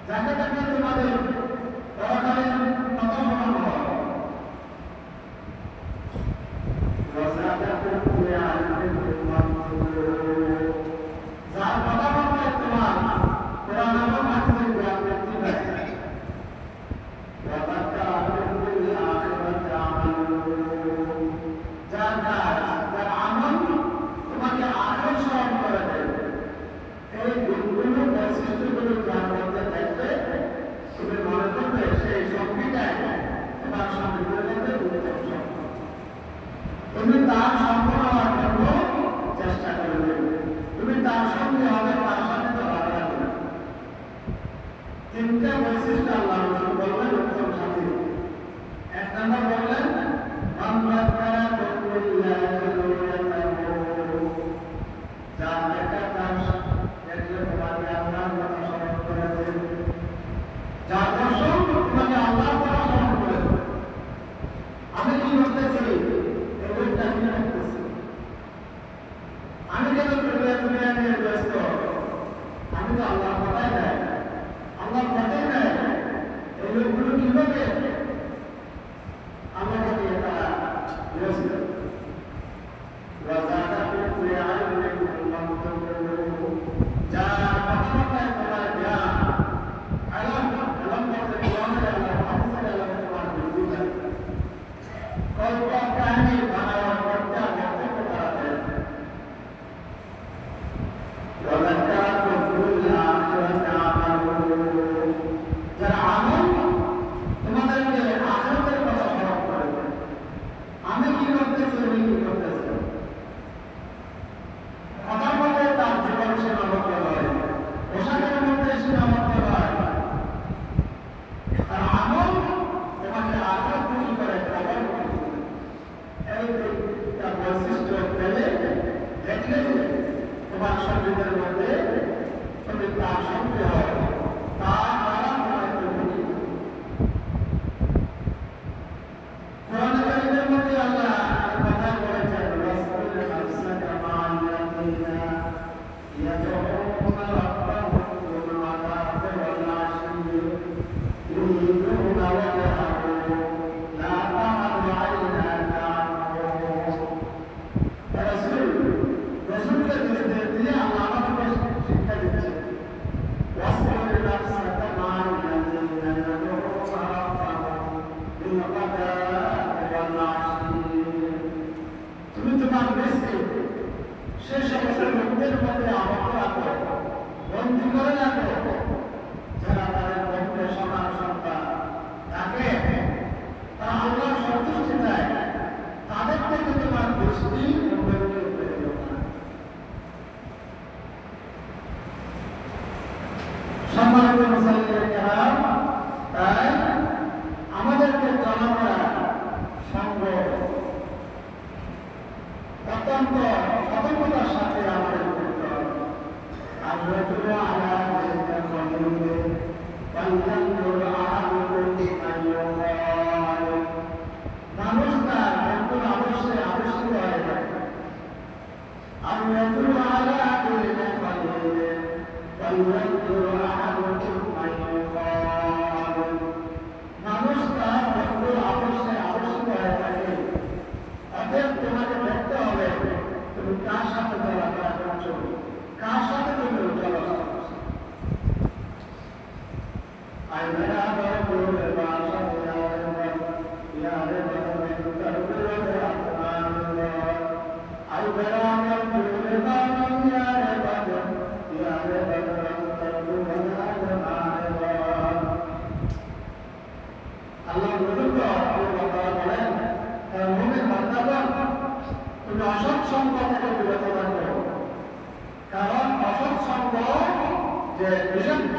যাকে দেখলে তোমাদের পরকালীন কথা শোনানো হয়। যার কথা বলতে তোমার কোরআন এবং হাদিসের জ্ঞান বৃদ্ধি পায়। যার কাজ, যার আমল তোমাকে আখের স্মরণ করে দেবে। এই গুণগুলো বৈশিষ্ট্যগুলো যার মধ্যে থাকবে, তুমি মনে করবে সেই শক্তিটাই তোমার সমৃদ্ধের মধ্যে গুরুত্ব। তুমি তার সঙ্গ হওয়ার জন্য চেষ্টা করবে। তুমি তার সঙ্গে হবে, তার সাথে তো হবে না। তিনটা বৈশিষ্ট্য আল্লাহ রাসূল বললেন উত্তম সাথী। এক নম্বর বললেন যার দেখা তার দেখলে তোমাকে আল্লাহর কথা স্মরণ করে দেবে। যার দর্শন তোমাকে আল্লাহর কথা স্মরণ করে দেবে। আমি কি করতেছি, এগুলোটা কি করতেছি, আমি কেন দুনিয়া নিয়ে ব্যস্ত, আমি তো আল্লাহর কথাই নাই, আল্লাহর কথাই নাই। এই লোকগুলো কিভাবে আমাকে নিয়ে তারা ব্যস্ত। আমাদেরকে জনগণরা সঙ্গ অত্যন্ত সতর্কতার সাথে আমাদের করতে হবে। মানুষ তার বন্ধুর অবশ্যই আবশ্যক হয়ে থাকে। মানুষ তার বন্ধুর অবশ্যই আবশ্যক হয়ে থাকে। অতএব তোমাকে দেখতে হবে তুমি কার সাথে চলাফেরা করছো, কার সাথে তুমি চলাফেরা করছো। তুমি অসৎ সঙ্গ থেকে বিরত থাকো, কারণ অসৎ সঙ্গ যে বিষাক্ত